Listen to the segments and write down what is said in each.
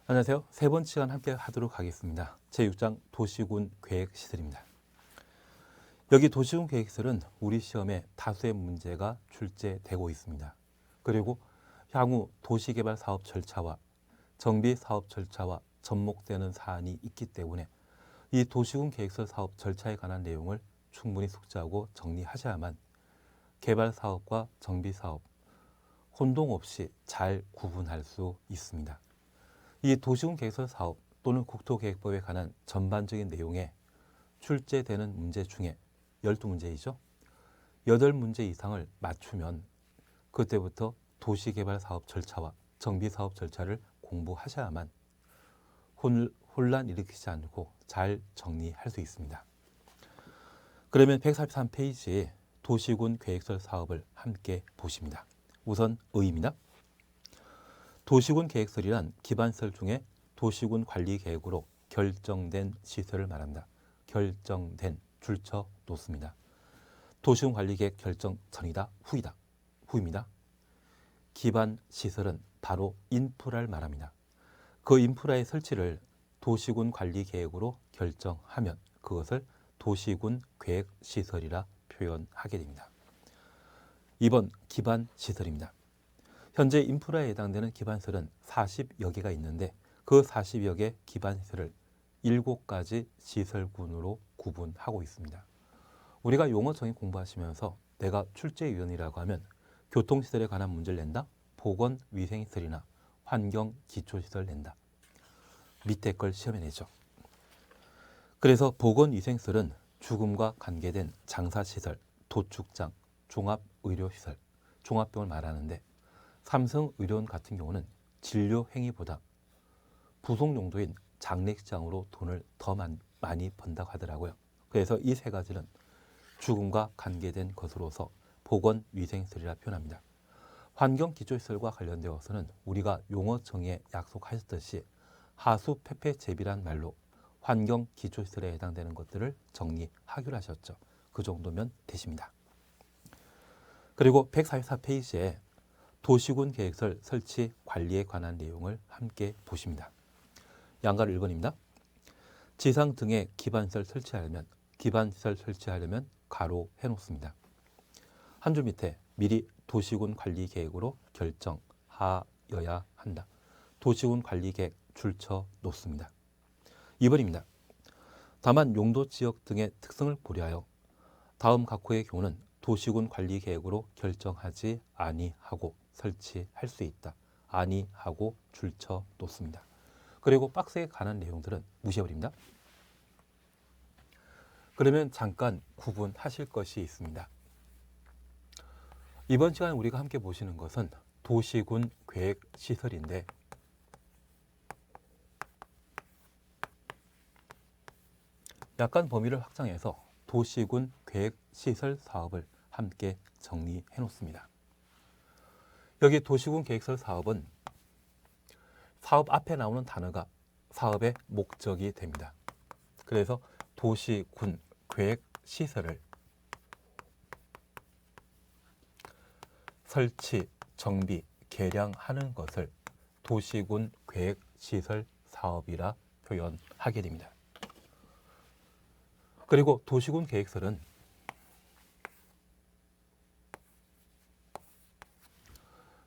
안녕하세요. 세 번째 시간 함께 하도록 하겠습니다. 제6장 도시군 계획시설입니다. 여기 도시군 계획시설은 우리 시험에 다수의 문제가 출제되고 있습니다. 그리고 향후 도시개발 사업 절차와 정비 사업 절차와 접목되는 사안이 있기 때문에 이 도시군 계획시설 사업 절차에 관한 내용을 충분히 숙지하고 정리하셔야만 개발 사업과 정비 사업 혼동 없이 잘 구분할 수 있습니다. 이 도시군 계획시설 사업 또는 국토계획법에 관한 전반적인 내용에 출제되는 문제 중에 12문제이죠. 8문제 이상을 맞추면 그때부터 도시개발 사업 절차와 정비사업 절차를 공부하셔야만 혼란 일으키지 않고 잘 정리할 수 있습니다. 그러면 143페이지에 도시군 계획시설 사업을 함께 보십니다. 우선 의의입니다. 도시군 계획시설이란 기반시설 중에 도시군 관리 계획으로 결정된 시설을 말합니다. 결정된 줄쳐 놓습니다. 도시군 관리 계획 결정 전이다, 후이다, 후입니다. 기반 시설은 바로 인프라를 말합니다. 그 인프라의 설치를 도시군 관리 계획으로 결정하면 그것을 도시군 계획 시설이라 표현하게 됩니다. 2번 기반 시설입니다. 현재 인프라에 해당되는 기반시설은 40여 개가 있는데 그 40여 개 기반시설을 7가지 시설군으로 구분하고 있습니다. 우리가 용어 정의 공부하시면서 내가 출제위원이라고 하면 교통시설에 관한 문제를 낸다, 보건위생시설이나 환경기초시설 낸다. 밑에 걸 시험에 내죠. 그래서 보건위생시설은 죽음과 관계된 장사시설, 도축장, 종합의료시설, 종합병을 말하는데 삼성의료원 같은 경우는 진료 행위보다 부속 용도인 장례식장으로 돈을 더 많이 번다고 하더라고요. 그래서 이 세 가지는 죽음과 관계된 것으로서 보건위생시설이라 표현합니다. 환경기초시설과 관련되어서는 우리가 용어 정의에 약속하셨듯이 하수 폐폐제비란 말로 환경기초시설에 해당되는 것들을 정리하기로 하셨죠. 그 정도면 되십니다. 그리고 144페이지에 도시군 계획시설 설치 관리에 관한 내용을 함께 보십니다. 양가로 1번입니다. 지상 등의 기반시설 설치하려면 가로 해놓습니다. 한 줄 밑에 미리 도시군 관리 계획으로 결정하여야 한다. 도시군 관리 계획 줄쳐 놓습니다. 2번입니다. 다만 용도 지역 등의 특성을 고려하여 다음 각호의 경우는 도시군 관리 계획으로 결정하지 아니하고 설치할 수 있다. 아니하고 줄쳐 놓습니다. 그리고 박스에 관한 내용들은 무시해버립니다. 그러면 잠깐 구분하실 것이 있습니다. 이번 시간에 우리가 함께 보시는 것은 도시군 계획 시설인데 약간 범위를 확장해서 도시군 계획 시설 사업을 함께 정리해 놓습니다. 여기 도시군 계획시설 사업은 사업 앞에 나오는 단어가 사업의 목적이 됩니다. 그래서 도시군 계획 시설을 설치, 정비, 개량하는 것을 도시군 계획 시설 사업이라 표현하게 됩니다. 그리고 도시군 계획시설은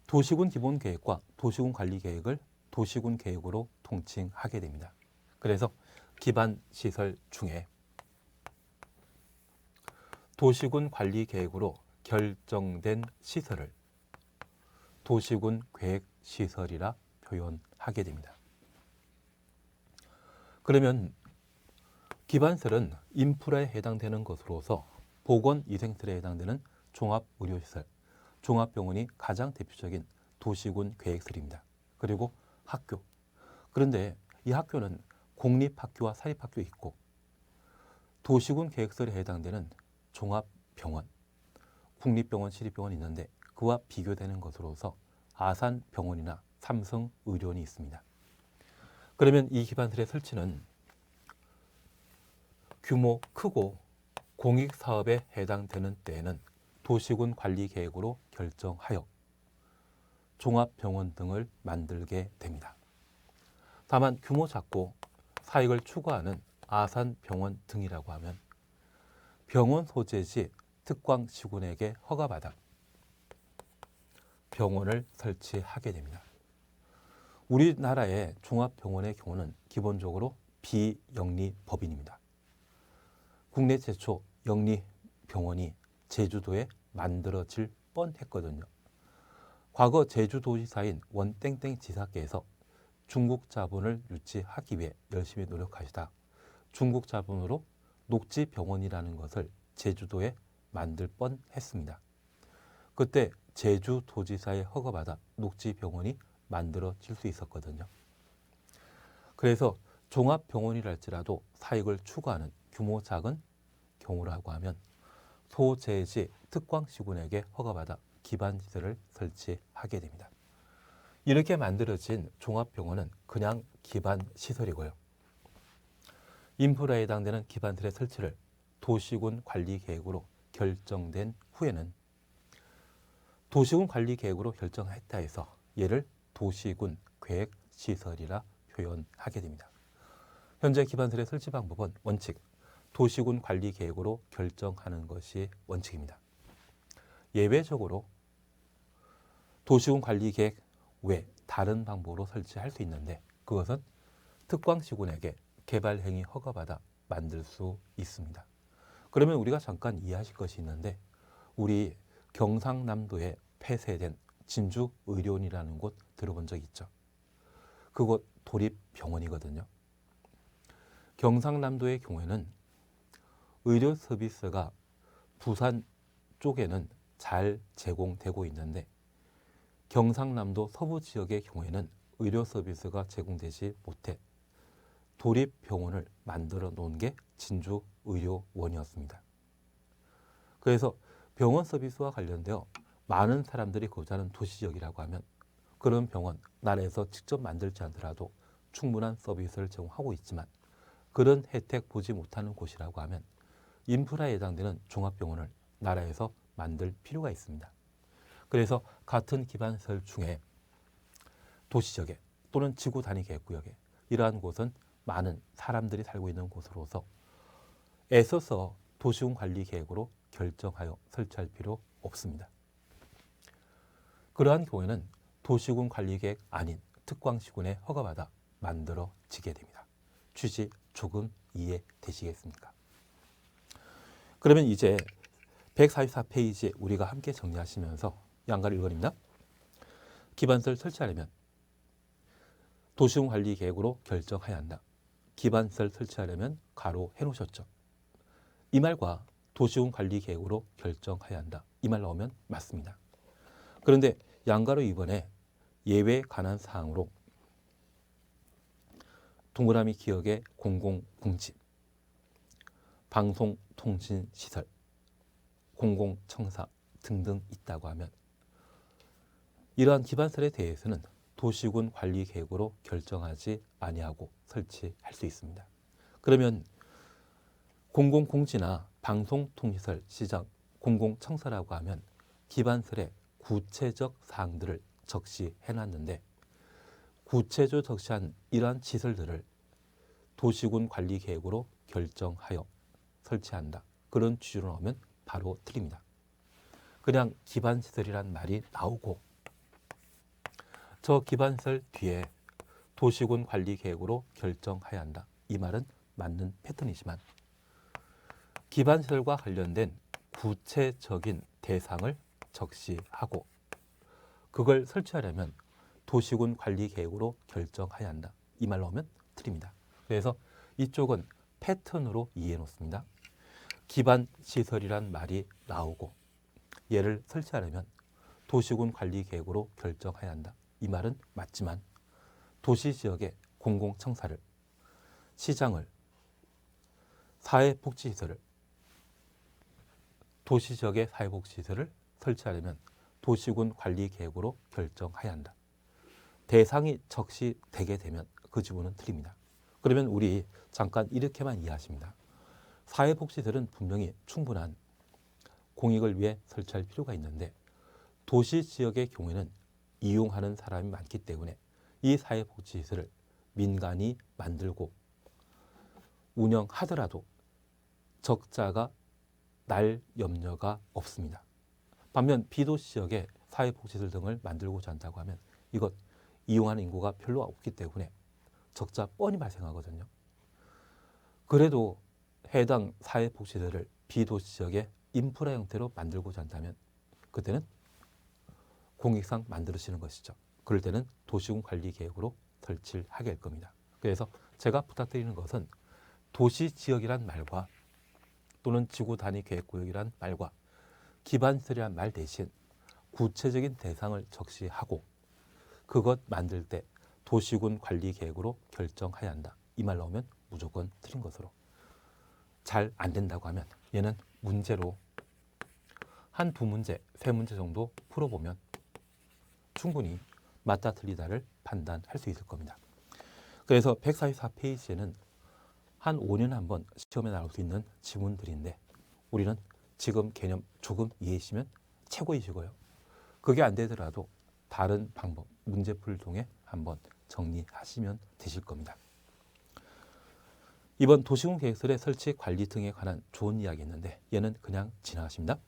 도시군 기본계획과 도시군 관리계획을 도시군 계획으로 통칭하게 됩니다. 그래서 기반시설 중에 도시군 관리계획으로 결정된 시설을 도시군 계획시설이라 표현하게 됩니다. 그러면 기반시설은 인프라에 해당되는 것으로서 보건위생시설에 해당되는 종합의료시설, 종합병원이 가장 대표적인 도시군 계획시설입니다. 그리고 학교. 그런데 이 학교는 공립학교와 사립학교 있고 도시군 계획시설에 해당되는 종합병원, 국립병원, 시립병원이 있는데 그와 비교되는 것으로서 아산병원이나 삼성의료원이 있습니다. 그러면 이 기반시설의 설치는 규모 크고 공익사업에 해당되는 때에는 도시군 관리계획으로 결정하여 종합병원 등을 만들게 됩니다. 다만 규모 작고 사익을 추구하는 아산병원 등이라고 하면 병원 소재지 특광시군에게 허가받아 병원을 설치하게 됩니다. 우리나라의 종합병원의 경우는 기본적으로 비영리법인입니다. 국내 최초 영리병원이 제주도에 만들어질 뻔했거든요. 과거 제주도지사인 원땡땡 지사께서 중국 자본을 유치하기 위해 열심히 노력하시다 중국 자본으로 녹지병원이라는 것을 제주도에 만들 뻔했습니다. 그때 제주도지사의 허가받아 녹지병원이 만들어질 수 있었거든요. 그래서 종합병원이랄지라도 사익을 추구하는 규모 작은 경우라고 하면 소재지 특광시군에게 허가받아 기반시설을 설치하게 됩니다. 이렇게 만들어진 종합병원은 그냥 기반시설이고요. 인프라에 해당되는 기반시설의 설치를 도시군 관리계획으로 결정된 후에는 도시군 관리계획으로 결정했다 해서 얘를 도시군 계획시설이라 표현하게 됩니다. 현재 기반시설의 설치 방법은 원칙, 도시군 관리계획으로 결정하는 것이 원칙입니다. 예외적으로 도시군 관리계획 외 다른 방법으로 설치할 수 있는데 그것은 특광시군에게 개발행위 허가받아 만들 수 있습니다. 그러면 우리가 잠깐 이해하실 것이 있는데 우리 경상남도에 폐쇄된 진주의료원이라는 곳 들어본 적 있죠? 그곳 도립병원이거든요. 경상남도의 경우에는 의료 서비스가 부산 쪽에는 잘 제공되고 있는데 경상남도 서부 지역의 경우에는 의료 서비스가 제공되지 못해 도립병원을 만들어 놓은 게 진주의료원이었습니다. 그래서 병원 서비스와 관련되어 많은 사람들이 거주하는 도시지역이라고 하면 그런 병원, 나라에서 직접 만들지 않더라도 충분한 서비스를 제공하고 있지만 그런 혜택 보지 못하는 곳이라고 하면 인프라에 해당되는 종합병원을 나라에서 만들 필요가 있습니다. 그래서 같은 기반시설 중에 도시지역에 또는 지구 단위 계획구역에 이러한 곳은 많은 사람들이 살고 있는 곳으로서 애써서 도시군 관리 계획으로 결정하여 설치할 필요 없습니다. 그러한 경우에는 도시군 관리 계획 아닌 특광시군에 허가받아 만들어지게 됩니다. 취지 조금 이해되시겠습니까? 그러면 이제 144페이지에 우리가 함께 정리하시면서 양가를 읽어냅니다. 기반시설 설치하려면 도시군 관리 계획으로 결정해야 한다. 기반시설 설치하려면 가로 해놓으셨죠. 이 말과 도시군 관리 계획으로 결정해야 한다. 이 말 나오면 맞습니다. 그런데 양가로 이번에 예외에 관한 사항으로 동그라미 기역의 공공공지, 방송통신시설, 공공청사 등등 있다고 하면 이러한 기반시설에 대해서는 도시군 관리 계획으로 결정하지 아니하고 설치할 수 있습니다. 그러면 공공공지나 방송통신시설, 시장, 공공청사라고 하면 기반시설의 구체적 사항들을 적시해놨는데 구체적으로 적시한 이러한 시설들을 도시군 관리 계획으로 결정하여 설치한다. 그런 취지로 나오면 바로 틀립니다. 그냥 기반시설이란 말이 나오고 저 기반시설 뒤에 도시군 관리 계획으로 결정해야 한다. 이 말은 맞는 패턴이지만 기반시설과 관련된 구체적인 대상을 적시하고 그걸 설치하려면 도시군 관리 계획으로 결정해야 한다. 이 말 나오면 틀립니다. 그래서 이쪽은 패턴으로 이해해 놓습니다. 기반시설이란 말이 나오고 얘를 설치하려면 도시군 관리 계획으로 결정해야 한다. 이 말은 맞지만 도시지역의 공공청사를, 시장을, 사회복지시설을, 도시지역의 사회복지시설을 설치하려면 도시군 관리 계획으로 결정해야 한다. 대상이 적시되게 되면 그 지구는 틀립니다. 그러면 우리 잠깐 이렇게만 이해하십니다. 사회복지시설은 분명히 충분한 공익을 위해 설치할 필요가 있는데 도시지역의 경우에는 이용하는 사람이 많기 때문에 이 사회복지시설을 민간이 만들고 운영하더라도 적자가 날 염려가 없습니다. 반면 비도시 지역에 사회복지시설 등을 만들고자 한다고 하면 이것 이용하는 인구가 별로 없기 때문에 적자 뻔히 발생하거든요. 그래도 해당 사회복지시설을 비도시 지역의 인프라 형태로 만들고자 한다면 그때는 공익상 만들어지는 것이죠. 그럴 때는 도시군 관리 계획으로 설치를 하게 될 겁니다. 그래서 제가 부탁드리는 것은 도시 지역이란 말과 또는 지구 단위 계획 구역이란 말과 기반시설이란 말 대신 구체적인 대상을 적시하고 그것 만들 때 도시군 관리 계획으로 결정해야 한다. 이 말 나오면 무조건 틀린 것으로. 잘 안 된다고 하면 얘는 문제로 한 두 문제, 세 문제 정도 풀어보면 충분히 맞다 틀리다를 판단할 수 있을 겁니다. 그래서 144페이지에는 한 5년에 한 번 시험에 나올 수 있는 지문들인데 우리는 지금 개념 조금 이해하시면 최고이시고요. 그게 안 되더라도 다른 방법, 문제풀이를 통해 한번 정리하시면 되실 겁니다. 이번 도시군 계획설의 설치 관리 등에 관한 좋은 이야기 있는데 얘는 그냥 지나가십니다.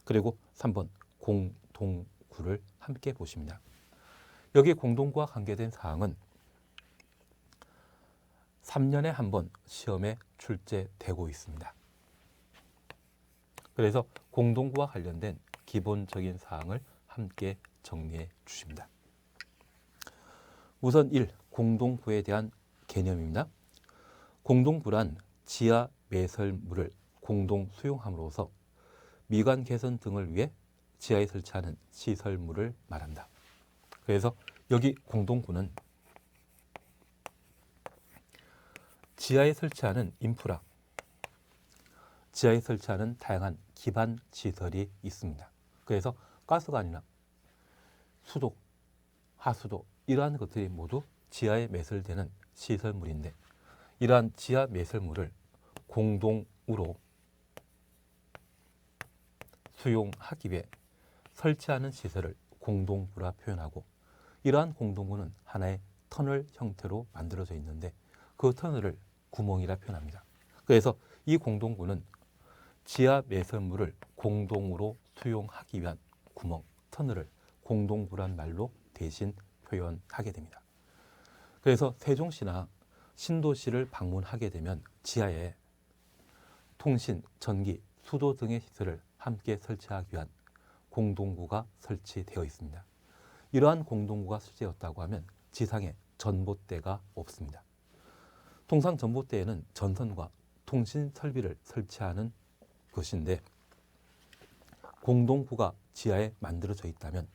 그리고 3번 공동구를 함께 보십니다. 여기 공동구와 관계된 사항은 3년에 한 번 시험에 출제되고 있습니다. 그래서 공동구와 관련된 기본적인 사항을 함께 정리해 주십니다. 우선 1. 공동구에 대한 개념입니다. 공동구란 지하 매설물을 공동 수용함으로써 미관 개선 등을 위해 지하에 설치하는 시설물을 말한다. 그래서 여기 공동구는 지하에 설치하는 인프라, 지하에 설치하는 다양한 기반 시설이 있습니다. 그래서 가스관이나 수도, 하수도 이러한 것들이 모두 지하에 매설되는 시설물인데 이러한 지하 매설물을 공동으로 수용하기 위해 설치하는 시설을 공동구라 표현하고 이러한 공동구는 하나의 터널 형태로 만들어져 있는데 그 터널을 구멍이라 표현합니다. 그래서 이 공동구는 지하 매설물을 공동으로 수용하기 위한 구멍, 터널을 공동구란 말로 대신 표현하게 됩니다. 그래서 세종시나 신도시를 방문하게 되면 지하에 통신, 전기, 수도 등의 시설을 함께 설치하기 위한 공동구가 설치되어 있습니다. 이러한 공동구가 설치되었다고 하면 지상에 전봇대가 없습니다. 통상 전봇대에는 전선과 통신 설비를 설치하는 것인데 공동구가 지하에 만들어져 있다면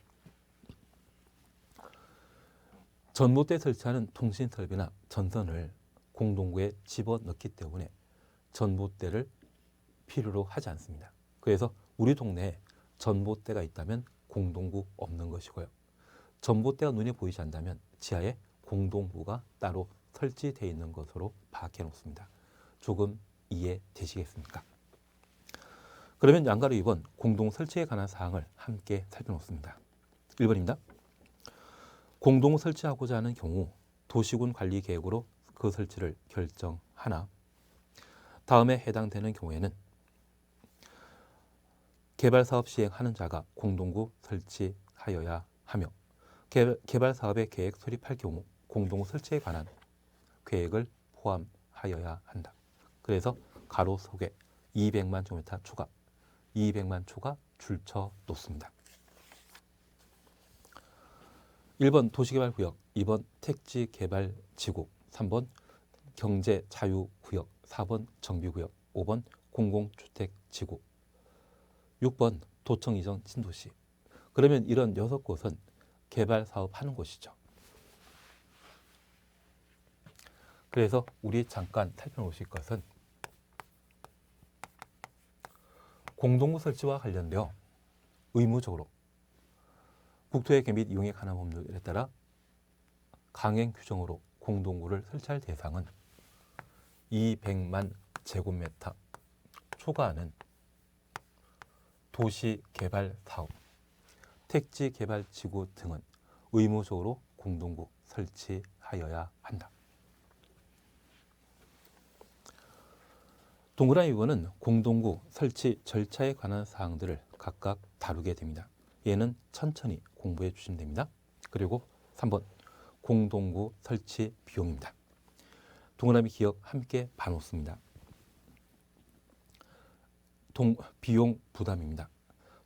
전봇대에 설치하는 통신 설비나 전선을 공동구에 집어넣기 때문에 전봇대를 필요로 하지 않습니다. 그래서 우리 동네에 전봇대가 있다면 공동구 없는 것이고요. 전봇대가 눈에 보이지 않는다면 지하에 공동구가 따로 설치되어 있는 것으로 파악해 놓습니다. 조금 이해되시겠습니까? 그러면 양가로 2번 공동 설치에 관한 사항을 함께 살펴놓습니다. 1번입니다. 공동 설치하고자 하는 경우 도시군 관리 계획으로 그 설치를 결정하나 다음에 해당되는 경우에는 개발사업 시행하는 자가 공동구 설치하여야 하며 개발사업의 계획 수립할 경우 공동 설치에 관한 계획을 포함하여야 한다. 그래서 가로 속에 200만 제곱미터 추가, 200만 초가 줄쳐 놓습니다. 1번 도시개발구역, 2번 택지개발지구, 3번 경제자유구역, 4번 정비구역, 5번 공공주택지구, 6번 도청 이전 신도시. 그러면 이런 6곳은 개발사업 하는 곳이죠. 그래서 우리 잠깐 살펴보실 것은 공동구 설치와 관련되어 의무적으로 국토의 개 및 이용에 관한 법률에 따라 강행 규정으로 공동구를 설치할 대상은 200만 제곱미터 초과하는 도시개발사업, 택지개발지구 등은 의무적으로 공동구 설치하여야 한다. 동그라미 2번은 공동구 설치 절차에 관한 사항들을 각각 다루게 됩니다. 얘는 천천히 공부해 주시면 됩니다. 그리고 3번 공동구 설치 비용입니다. 동그라미 기억 함께 봐놓습니다. 비용 부담입니다.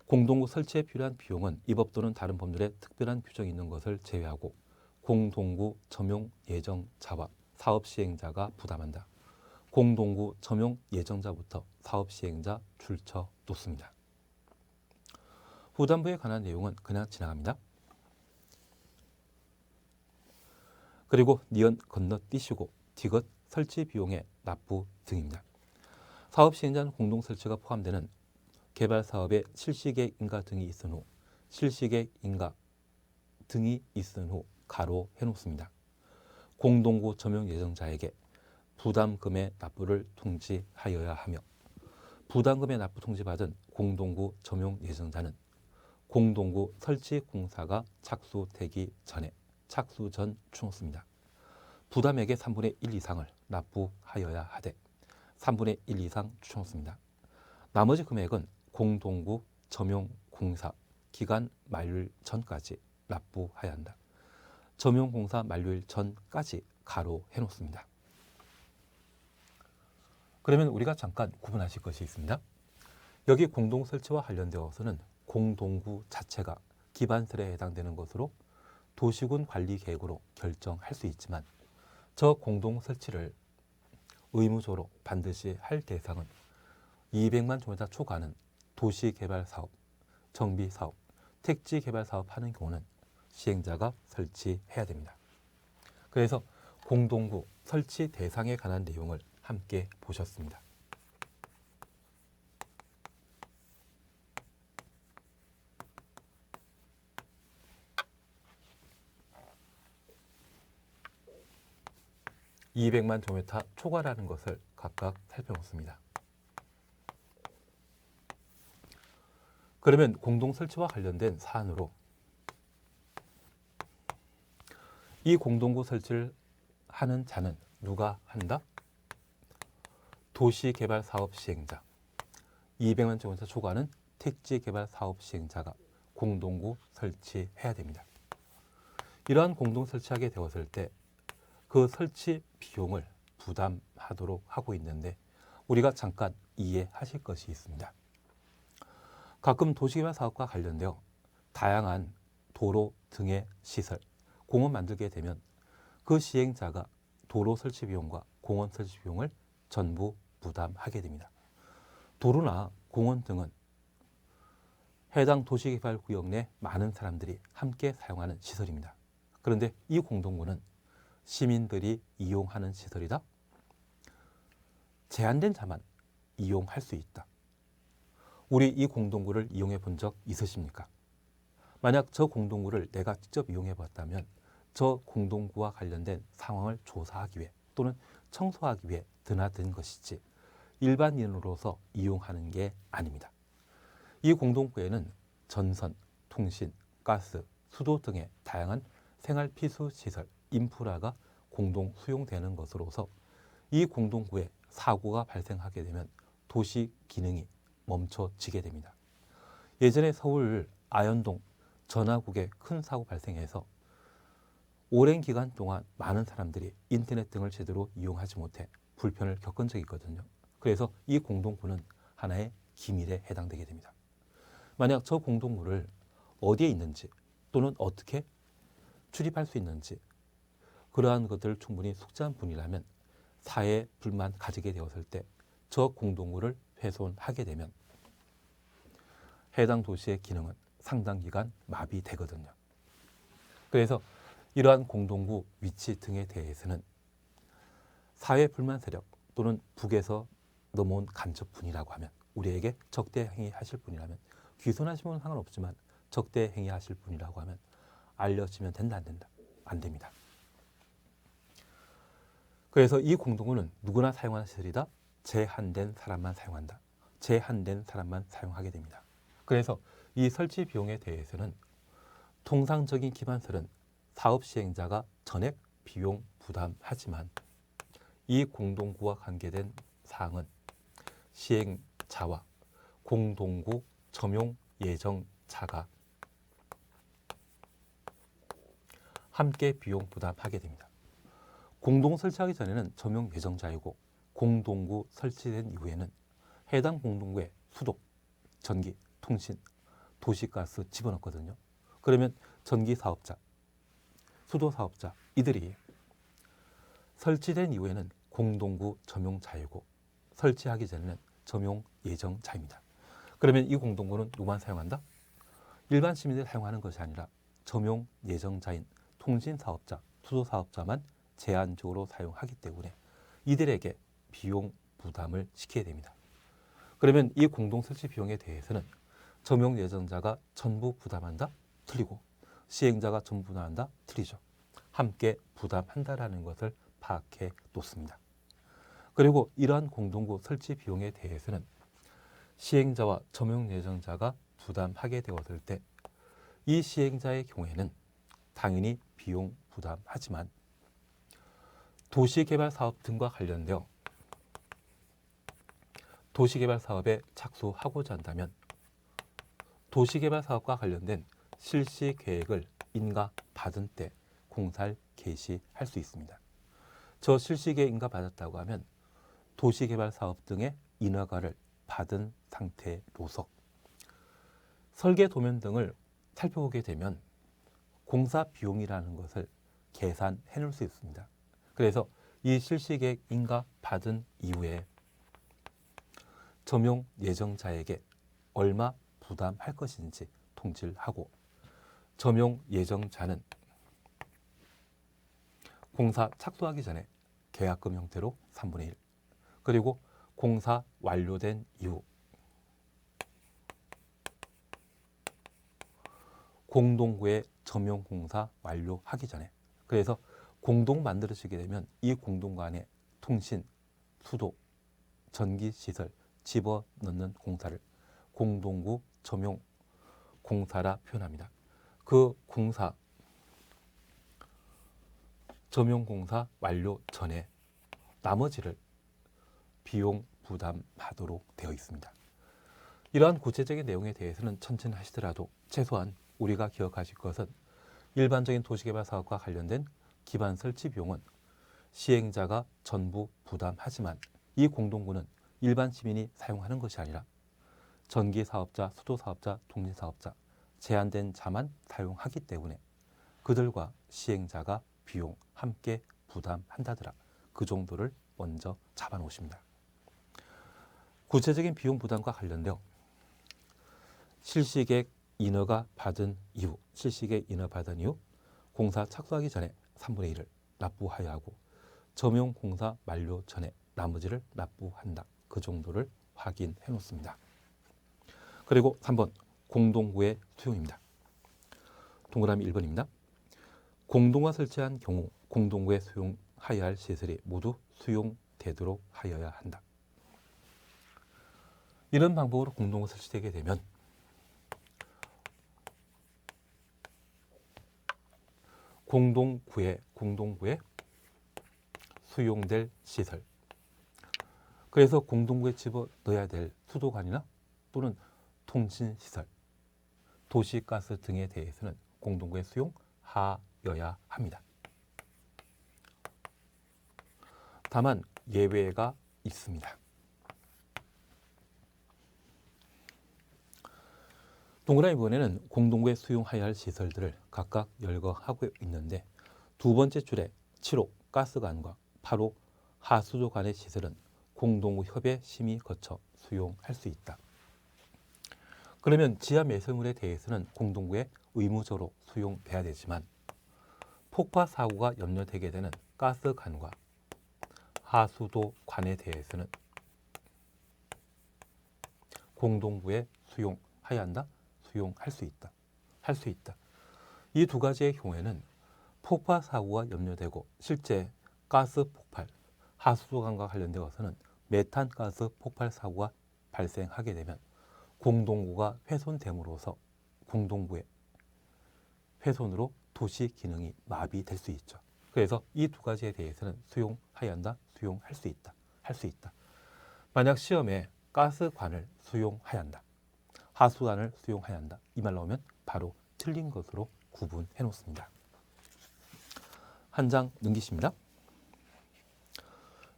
공동구 설치에 필요한 비용은 이 법 또는 다른 법률에 특별한 규정이 있는 것을 제외하고 공동구 점용 예정자와 사업 시행자가 부담한다. 공동구 점용 예정자부터 사업 시행자 줄쳐 놓습니다. 후반부에 관한 내용은 그냥 지나갑니다. 그리고 니은 건너뛰시고 디귿 설치 비용의 납부 등입니다. 사업 시행자는 공동 설치가 포함되는 개발 사업의 실시계획 인가 등이 있은 후 실시계획 인가 등이 있은 후 가로 해놓습니다. 공동구 점용 예정자에게 부담금의 납부를 통지하여야 하며 부담금의 납부 통지받은 공동구 점용 예정자는 공동구 설치 공사가 착수되기 전에 착수 전 추놓습니다. 부담액의 3분의 1 이상을 납부하여야 하되 3분의 1 이상 추놓습니다. 나머지 금액은 공동구 점용 공사 기간 만료일 전까지 납부해야 한다. 점용 공사 만료일 전까지 가로 해놓습니다. 그러면 우리가 잠깐 구분하실 것이 있습니다. 여기 공동 설치와 관련되어서는 공동구 자체가 기반설에 해당되는 것으로 도시군 관리 계획으로 결정할 수 있지만 저 공동 설치를 의무적으로 반드시 할 대상은 200만 제곱미터 초과하는 도시개발사업, 정비사업, 택지개발사업 하는 경우는 시행자가 설치해야 됩니다. 그래서 공동구 설치 대상에 관한 내용을 함께 보셨습니다. (200만 제곱미터) 초과라는 것을 각각 살펴봤습니다. 그러면 공동 설치와 관련된 사안으로 이 공동구 설치를 하는 자는 누가 한다? 도시개발사업 시행자, 200만 제곱미터 초과하는 택지개발사업 시행자가 공동구 설치해야 됩니다. 이러한 공동 설치하게 되었을 때 그 설치 비용을 부담하도록 하고 있는데 우리가 잠깐 이해하실 것이 있습니다. 가끔 도시개발 사업과 관련되어 다양한 도로 등의 시설, 공원 만들게 되면 그 시행자가 도로 설치 비용과 공원 설치 비용을 전부 부담하게 됩니다. 도로나 공원 등은 해당 도시개발구역 내 많은 사람들이 함께 사용하는 시설입니다. 그런데 이 공동구는 시민들이 이용하는 시설이다. 제한된 자만 이용할 수 있다. 우리 이 공동구를 이용해 본 적 있으십니까? 만약 저 공동구를 내가 직접 이용해 봤다면 저 공동구와 관련된 상황을 조사하기 위해 또는 청소하기 위해 드나든 것이지 일반인으로서 이용하는 게 아닙니다. 이 공동구에는 전선, 통신, 가스, 수도 등의 다양한 생활 필수 시설, 인프라가 공동 수용되는 것으로서 이 공동구에 사고가 발생하게 되면 도시 기능이 멈춰지게 됩니다. 예전에 서울 아현동 전화국에 큰 사고 발생해서 오랜 기간 동안 많은 사람들이 인터넷 등을 제대로 이용하지 못해 불편을 겪은 적이 있거든요. 그래서 이 공동구는 하나의 기밀에 해당되게 됩니다. 만약 저 공동구를 어디에 있는지 또는 어떻게 출입할 수 있는지 그러한 것들을 충분히 숙지한 분이라면 사회 불만 가지게 되었을 때 저 공동구를 훼손하게 되면 해당 도시의 기능은 상당 기간 마비되거든요. 그래서 이러한 공동구 위치 등에 대해서는 사회 불만 세력 또는 북에서 넘어온 간접분이라고 하면 우리에게 적대 행위하실 분이라면 귀손하시면 상관없지만 적대 행위하실 분이라고 하면 알려지면 된다 안 된다? 안 됩니다. 그래서 이 공동구는 누구나 사용하는 시설이다. 제한된 사람만 사용한다. 제한된 사람만 사용하게 됩니다. 그래서 이 설치 비용에 대해서는 통상적인 기반설은 사업 시행자가 전액 비용 부담하지만 이 공동구와 관계된 사항은 시행자와 공동구 점용 예정자가 함께 비용 부담하게 됩니다. 공동 설치하기 전에는 점용 예정자이고 공동구 설치된 이후에는 해당 공동구에 수도, 전기, 통신, 도시가스 집어넣거든요. 그러면 전기 사업자, 수도 사업자 이들이 설치된 이후에는 공동구 점용자이고 설치하기 전에는 점용 예정자입니다. 그러면 이 공동구는 누구만 사용한다? 일반 시민들이 사용하는 것이 아니라 점용 예정자인 통신사업자, 수도사업자만 제한적으로 사용하기 때문에 이들에게 비용 부담을 시켜야 됩니다. 그러면 이 공동 설치 비용에 대해서는 점용 예정자가 전부 부담한다? 틀리고 시행자가 전부 부담한다? 틀리죠. 함께 부담한다라는 것을 파악해 놓습니다. 그리고 이러한 공동구 설치 비용에 대해서는 시행자와 점용 예정자가 부담하게 되었을 때 이 시행자의 경우에는 당연히 비용 부담하지만 도시개발 사업 등과 관련되어 도시개발 사업에 착수하고자 한다면 도시개발 사업과 관련된 실시 계획을 인가 받은 때 공사를 개시할 수 있습니다. 저 실시 계획 인가 받았다고 하면 도시개발 사업 등의 인허가를 받은 상태로서 설계 도면 등을 살펴보게 되면 공사 비용이라는 것을 계산해 놓을 수 있습니다. 그래서 이 실시 계획 인가 받은 이후에 점용 예정자에게 얼마 부담할 것인지 통지를 하고 점용 예정자는 공사 착수하기 전에 계약금 형태로 3분의 1 그리고 공사 완료된 이후 공동구의 점용 공사 완료하기 전에 그래서 공동 만들어지게 되면 이 공동구 안에 통신, 수도, 전기시설 집어넣는 공사를 공동구 점용 공사라 표현합니다. 그 공사, 점용 공사 완료 전에 나머지를 비용 부담하도록 되어 있습니다. 이러한 구체적인 내용에 대해서는 천천히 하시더라도 최소한 우리가 기억하실 것은 일반적인 도시개발 사업과 관련된 기반 설치 비용은 시행자가 전부 부담하지만 이 공동구는 일반 시민이 사용하는 것이 아니라 전기 사업자, 수도 사업자, 통신 사업자 제한된 자만 사용하기 때문에 그들과 시행자가 비용 함께 부담한다더라. 그 정도를 먼저 잡아 놓으십니다. 구체적인 비용 부담과 관련되어 실시계획 인허가 받은 이후, 실시계획 인허 받은 이후 공사 착수하기 전에 3분의 1을 납부하여야 하고 점용 공사 만료 전에 나머지를 납부한다. 그 정도를 확인해 놓습니다. 그리고 3번 공동구의 수용입니다. 동그라미 1번입니다. 공동구가 설치한 경우 공동구에 수용하여야 할 시설이 모두 수용되도록 하여야 한다. 이런 방법으로 공동구 설치되게 되면 공동구에 수용될 시설 그래서 공동구에 집어넣어야 될 수도관이나 또는 통신시설, 도시가스 등에 대해서는 공동구에 수용하여야 합니다. 다만 예외가 있습니다. 동그라미 번에는 공동구에 수용하여야 할 시설들을 각각 열거하고 있는데 두 번째 줄에 7호 가스관과 8호 하수도관의 시설은 공동구 협의 심의 거쳐 수용할 수 있다. 그러면 지하 매설물에 대해서는 공동구에 의무적으로 수용돼야 되지만 폭파 사고가 염려되게 되는 가스관과 하수도관에 대해서는 공동구에 수용해야 한다. 수용할 수 있다. 할 수 있다. 이 두 가지의 경우에는 폭파 사고가 염려되고 실제 가스 폭발, 하수도관과 관련되어서는 메탄 가스 폭발 사고가 발생하게 되면 공동구가 훼손됨으로써 공동구의 훼손으로 도시 기능이 마비될 수 있죠. 그래서 이 두 가지에 대해서는 수용해야 한다. 수용할 수 있다. 할 수 있다. 만약 시험에 가스관을 수용해야 한다. 하수관을 수용해야 한다. 이 말 나오면 바로 틀린 것으로 구분해 놓습니다. 한 장 넘기십니다.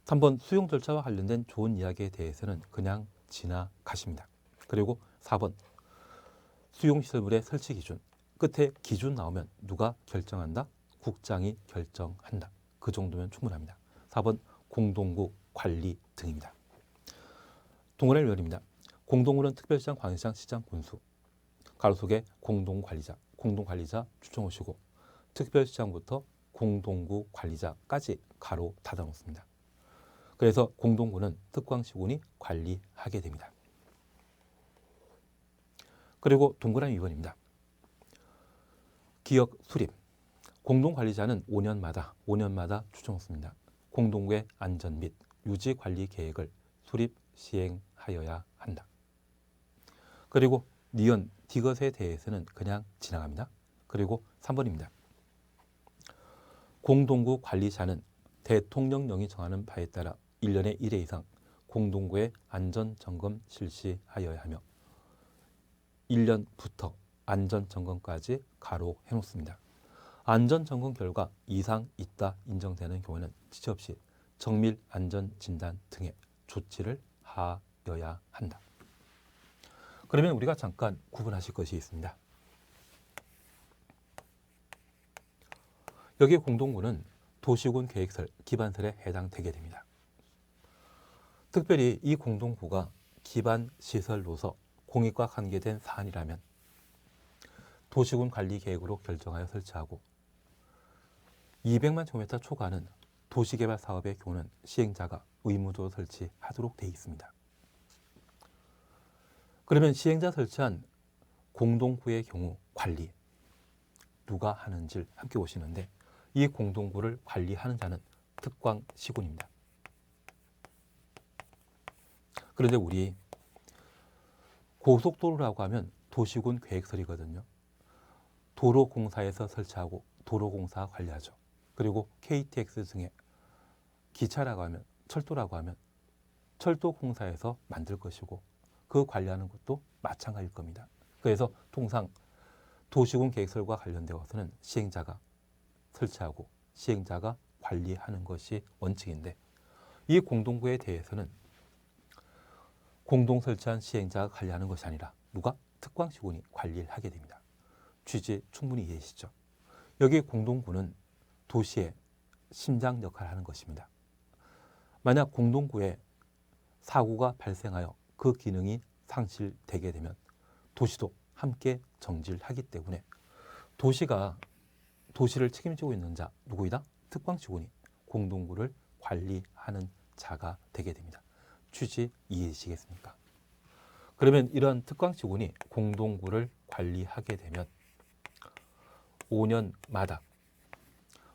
3번 수용 절차와 관련된 좋은 이야기에 대해서는 그냥 지나가십니다. 그리고 4번 수용시설물의 설치 기준. 끝에 기준 나오면 누가 결정한다? 국장이 결정한다. 그 정도면 충분합니다. 4번 공동구 관리 등입니다. 동그라미 열입니다. 공동구는 특별시장, 광역시장, 시장, 군수. 가로 속에 공동관리자, 공동관리자 추정하시고 특별시장부터 공동구 관리자까지 가로 닫아 놓습니다. 그래서 공동구는 특광시군이 관리하게 됩니다. 그리고 동그라미 2번입니다. 기역 수립. 공동관리자는 5년마다 추정했습니다. 공동구의 안전 및 유지 관리 계획을 수립 시행하여야 한다. 그리고 니은 디귿에 대해서는 그냥 지나갑니다. 그리고 3번입니다. 공동구 관리자는 대통령령이 정하는 바에 따라 1년에 1회 이상 공동구의 안전점검 실시하여야 하며 1년부터 안전점검까지 가로 해놓습니다. 안전점검 결과 이상 있다 인정되는 경우에는 지체 없이 정밀 안전진단 등의 조치를 하여야 한다. 그러면 우리가 잠깐 구분하실 것이 있습니다. 여기 공동구는 도시군 계획설, 기반설에 해당되게 됩니다. 특별히 이 공동구가 기반시설로서 공익과 관계된 사안이라면 도시군 관리계획으로 결정하여 설치하고 200만 제곱미터 초과는 도시개발 사업의 경우는 시행자가 의무적으로 설치하도록 되어 있습니다. 그러면 시행자 설치한 공동구의 경우 관리 누가 하는지를 함께 보시는데 이 공동구를 관리하는 자는 특광시군입니다. 그런데 우리 고속도로라고 하면 도시군 계획설이거든요. 도로공사에서 설치하고 도로공사가 관리하죠. 그리고 KTX 등의 기차라고 하면 철도라고 하면 철도공사에서 만들 것이고 그 관리하는 것도 마찬가지일 겁니다. 그래서 통상 도시군 계획설과 관련되어서는 시행자가 설치하고 시행자가 관리하는 것이 원칙인데 이 공동구에 대해서는 공동 설치한 시행자가 관리하는 것이 아니라 누가? 특광시군이 관리를 하게 됩니다. 취지 충분히 이해되시죠? 여기 공동구는 도시의 심장 역할을 하는 것입니다. 만약 공동구에 사고가 발생하여 그 기능이 상실되게 되면 도시도 함께 정지하기 때문에 도시를 책임지고 있는 자 누구이다? 특광시군이 공동구를 관리하는 자가 되게 됩니다. 취지 이해되시겠습니까? 그러면 이러한 특광시군이 공동구를 관리하게 되면 5년마다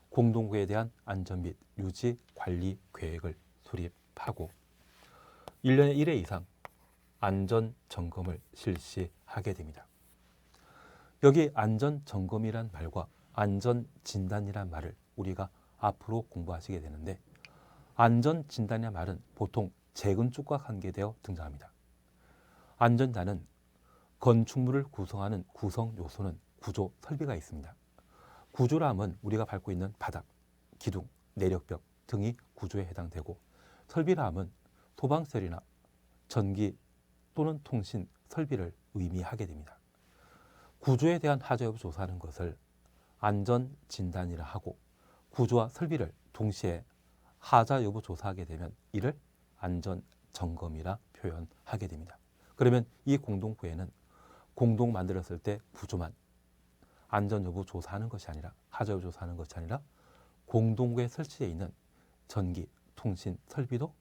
공동구에 대한 안전 및 유지 관리 계획을 수립하고 1년에 1회 이상 안전 점검을 실시하게 됩니다. 여기 안전 점검이란 말과 안전 진단이란 말을 우리가 앞으로 공부하시게 되는데 안전 진단이란 말은 보통 재건축과 관계되어 등장합니다. 안전자는 건축물을 구성하는 구성 요소는 구조 설비가 있습니다. 구조람은 우리가 밟고 있는 바닥, 기둥, 내력벽 등이 구조에 해당되고 설비람은 소방시설이나 전기 또는 통신 설비를 의미하게 됩니다. 구조에 대한 하자 여부 조사하는 것을 안전진단이라 하고 구조와 설비를 동시에 하자 여부 조사하게 되면 이를 안전점검이라 표현하게 됩니다. 그러면 이 공동구에는 공동 만들었을 때 구조만 안전 여부 조사하는 것이 아니라 하자 여부 조사하는 것이 아니라 공동구에 설치되어 있는 전기, 통신, 설비도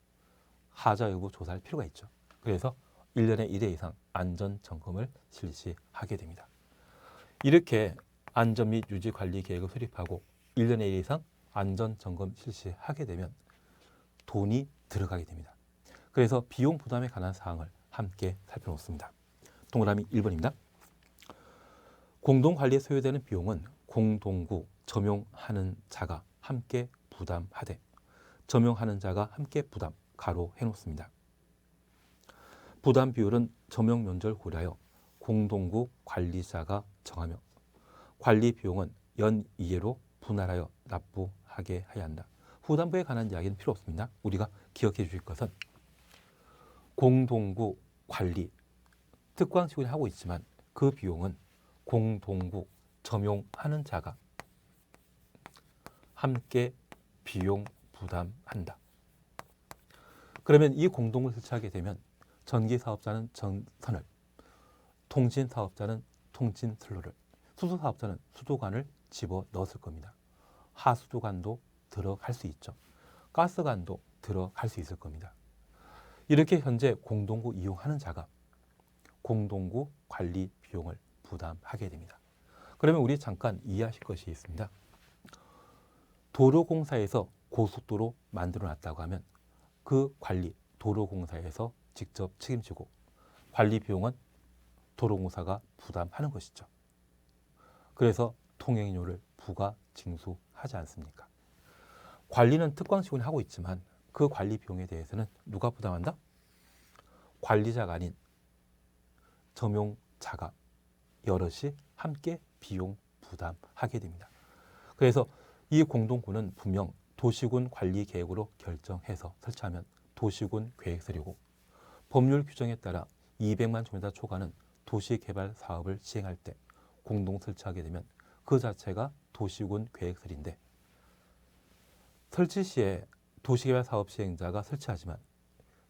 하자 여부 조사할 필요가 있죠. 그래서 1년에 1회 이상 안전점검을 실시하게 됩니다. 이렇게 안전 및 유지 관리 계획을 수립하고 1년에 1회 이상 안전점검 실시하게 되면 돈이 들어가게 됩니다. 그래서 비용 부담에 관한 사항을 함께 살펴놓습니다. 동그라미 1번입니다. 공동관리에 소요되는 비용은 공동구 점용하는 자가 함께 부담하되 점용하는 자가 함께 부담 가로 해놓습니다. 부담 비율은 점용 면적을 고려하여 공동구 관리자가 정하며 관리 비용은 연이해로 분할하여 납부하게 해야 한다. 후담부에 관한 이야기는 필요 없습니다. 우리가 기억해 주실 것은 공동구 관리, 특광시군이 하고 있지만 그 비용은 공동구 점용하는 자가 함께 비용 부담한다. 그러면 이 공동구를 설치하게 되면 전기사업자는 전선을, 통신사업자는 통신슬로를, 수도사업자는 수도관을 집어넣었을 겁니다. 하수도관도 들어갈 수 있죠. 가스관도 들어갈 수 있을 겁니다. 이렇게 현재 공동구 이용하는 자가 공동구 관리 비용을 부담하게 됩니다. 그러면 우리 잠깐 이해하실 것이 있습니다. 도로공사에서 고속도로 만들어 놨다고 하면 그 관리 도로공사에서 직접 책임지고 관리 비용은 도로공사가 부담하는 것이죠. 그래서 통행료를 부과 징수하지 않습니까? 관리는 특광시군이 하고 있지만 그 관리 비용에 대해서는 누가 부담한다? 관리자가 아닌 점용자가 여럿이 함께 비용 부담하게 됩니다. 그래서 이 공동구는 분명 도시군 관리 계획으로 결정해서 설치하면 도시군 계획설이고 법률 규정에 따라 200만 제곱미터 초과는 도시개발 사업을 시행할 때 공동 설치하게 되면 그 자체가 도시군 계획설인데 설치 시에 도시개발 사업 시행자가 설치하지만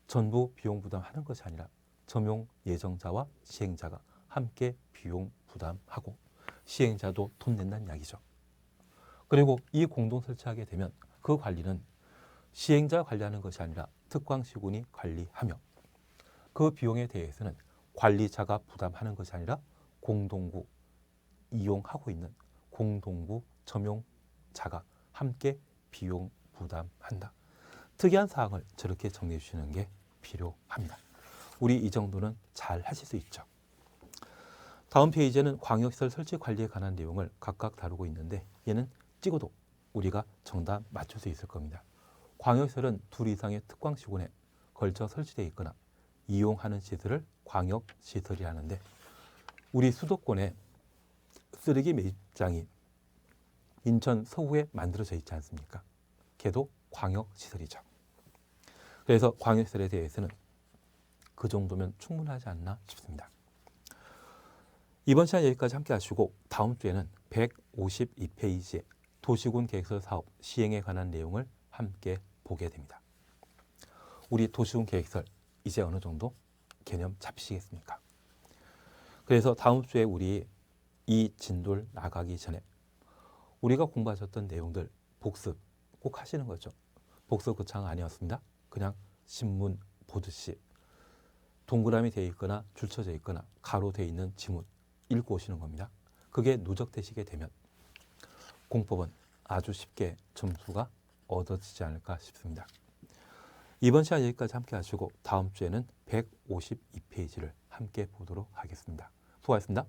전부 비용 부담하는 것이 아니라 점용 예정자와 시행자가 함께 비용 부담하고 시행자도 돈 낸다는 이야기죠. 그리고 이 공동 설치하게 되면 그 관리는 시행자가 관리하는 것이 아니라 특광시군이 관리하며 그 비용에 대해서는 관리자가 부담하는 것이 아니라 공동구 이용하고 있는 공동구 점용자가 함께 비용 부담한다. 특이한 사항을 저렇게 정리해 주시는 게 필요합니다. 우리 이 정도는 잘 하실 수 있죠. 다음 페이지에는 광역시설 설치 관리에 관한 내용을 각각 다루고 있는데 얘는 찍어도 우리가 정답 맞출 수 있을 겁니다. 광역시설은 2 이상의 특광시군에 걸쳐 설치되어 있거나 이용하는 시설을 광역시설이 하는데 우리 수도권에 쓰레기 매립장이 인천 서구에 만들어져 있지 않습니까? 걔도 광역시설이죠. 그래서 광역시설에 대해서는 그 정도면 충분하지 않나 싶습니다. 이번 시간 여기까지 함께 하시고 다음 주에는 152페이지에 도시군 계획설 사업 시행에 관한 내용을 함께 보게 됩니다. 우리 도시군 계획설 이제 어느 정도 개념 잡히시겠습니까? 그래서 다음 주에 우리 이 진도를 나가기 전에 우리가 공부하셨던 내용들 복습 꼭 하시는 거죠. 복습 거창 아니었습니다. 그냥 신문 보듯이 동그라미 되어 있거나 줄쳐져 있거나 가로 되어 있는 지문 읽고 오시는 겁니다. 그게 누적되시게 되면 공법은 아주 쉽게 점수가 얻어지지 않을까 싶습니다. 이번 시간 여기까지 함께 하시고 다음 주에는 152페이지를 함께 보도록 하겠습니다. 수고하셨습니다.